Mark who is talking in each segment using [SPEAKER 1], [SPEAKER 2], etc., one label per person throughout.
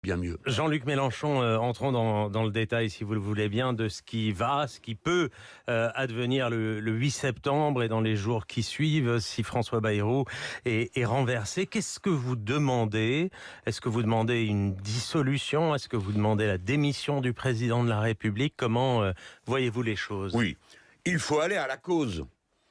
[SPEAKER 1] bien mieux.
[SPEAKER 2] Jean-Luc Mélenchon, entrons dans le détail, si vous le voulez bien, de ce qui va, ce qui peut advenir le 8 septembre et dans les jours qui suivent, si François Bayrou est renversé. Qu'est-ce que vous demandez? Est-ce que vous demandez une dissolution? Est-ce que vous demandez la démission du président de la République? Comment voyez-vous les choses?
[SPEAKER 1] Oui, il faut aller à la cause.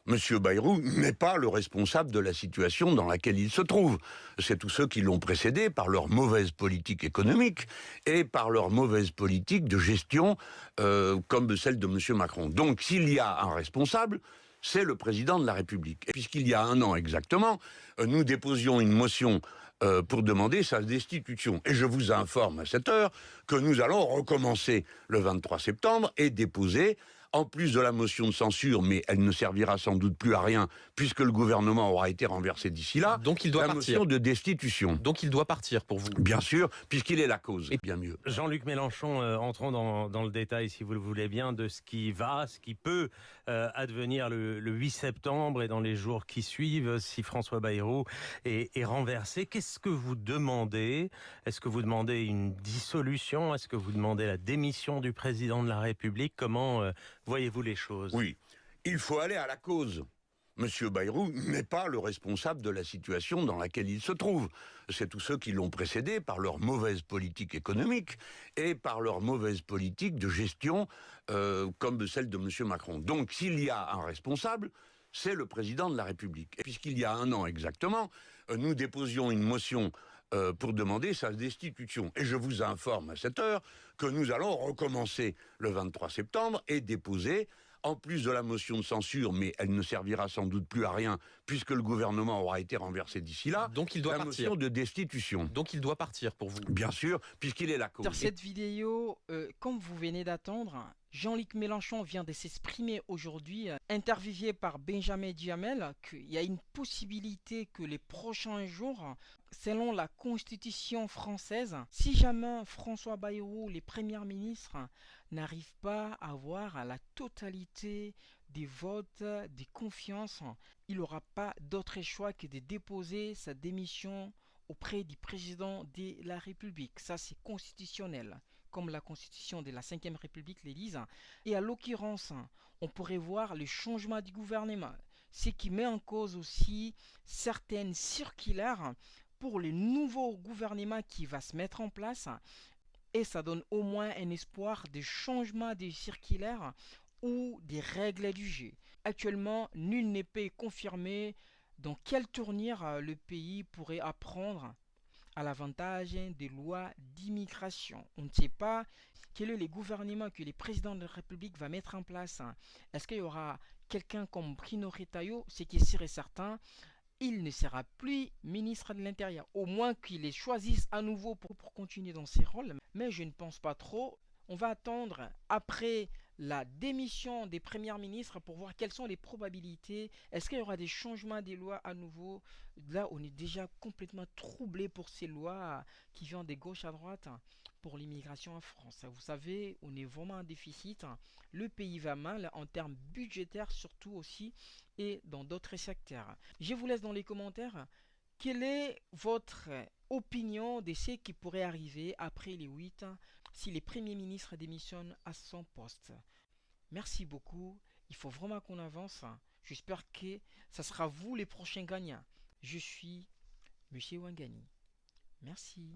[SPEAKER 1] Monsieur Bayrou n'est pas le responsable de la situation dans laquelle il se trouve. C'est tous ceux qui l'ont précédé par leur mauvaise politique économique et par leur mauvaise politique de gestion comme celle de monsieur Macron. Donc s'il y a un responsable, c'est le président de la République. Et puisqu'il y a un an exactement, nous déposions une motion pour demander sa destitution. Et je vous informe à cette heure que nous allons recommencer le 23 septembre et déposer, en plus de la motion de censure, mais elle ne servira sans doute plus à rien, puisque le gouvernement aura été renversé d'ici là,
[SPEAKER 3] Donc il doit
[SPEAKER 1] la
[SPEAKER 3] partir.
[SPEAKER 1] motion de destitution.
[SPEAKER 3] Donc il doit partir pour vous.
[SPEAKER 1] Bien sûr, puisqu'il est la cause, et bien mieux.
[SPEAKER 2] Jean-Luc Mélenchon, entrons dans le détail, si vous le voulez bien, de ce qui va, ce qui peut advenir le 8 septembre et dans les jours qui suivent, si François Bayrou est renversé. Qu'est-ce que vous demandez? Est-ce que vous demandez une dissolution? Est-ce que vous demandez la démission du président de la République? Comment voyez-vous les choses?
[SPEAKER 1] Oui, il faut aller à la cause. Monsieur Bayrou n'est pas le responsable de la situation dans laquelle il se trouve. C'est tous ceux qui l'ont précédé par leur mauvaise politique économique et par leur mauvaise politique de gestion comme celle de monsieur Macron. Donc s'il y a un responsable, c'est le président de la République. Et puisqu'il y a un an exactement, nous déposions une motion pour demander sa destitution. Et je vous informe à cette heure que nous allons recommencer le 23 septembre et déposer, en plus de la motion de censure, mais elle ne servira sans doute plus à rien, puisque le gouvernement aura été renversé d'ici là,
[SPEAKER 3] Donc il doit
[SPEAKER 1] la
[SPEAKER 3] partir.
[SPEAKER 1] motion de destitution.
[SPEAKER 3] Donc il doit partir pour vous.
[SPEAKER 1] Bien sûr, puisqu'il est la cause.
[SPEAKER 4] Dans cette vidéo, comme vous venez d'attendre, Jean-Luc Mélenchon vient de s'exprimer aujourd'hui, interviewé par Benjamin Duhamel, qu'il y a une possibilité que les prochains jours, selon la Constitution française, si jamais François Bayrou, les premiers ministres, n'arrivent pas à avoir la totalité des votes, des confiances, il n'aura pas d'autre choix que de déposer sa démission auprès du président de la République. Ça, c'est constitutionnel, comme la constitution de la 5e République le dit. Et à l'occurrence, on pourrait voir le changement du gouvernement, ce qui met en cause aussi certaines circulaires pour le nouveau gouvernement qui va se mettre en place. Et ça donne au moins un espoir de changement des circulaires ou des règles du jeu. Actuellement, nul ne peut confirmer dans quelle tournure le pays pourrait apprendre à l'avantage des lois d'immigration. On ne sait pas quel est le gouvernement que le président de la République va mettre en place. Est-ce qu'il y aura quelqu'un comme Bruno Retailleau? Ce qui est sûr et certain, il ne sera plus ministre de l'Intérieur. Au moins qu'il les choisisse à nouveau pour continuer dans ses rôles. Mais je ne pense pas trop. On va attendre après la démission des premiers ministres pour voir quelles sont les probabilités. Est-ce qu'il y aura des changements des lois à nouveau? Là, on est déjà complètement troublé pour ces lois qui viennent de gauche à droite pour l'immigration en France. Vous savez, on est vraiment en déficit. Le pays va mal en termes budgétaires surtout aussi et dans d'autres secteurs. Je vous laisse dans les commentaires. Quelle est votre opinion de ce qui pourrait arriver après les 8 si les premiers ministres démissionnent à son poste? Merci beaucoup. Il faut vraiment qu'on avance. J'espère que ça sera vous les prochains gagnants. Je suis Monsieur Wangani. Merci.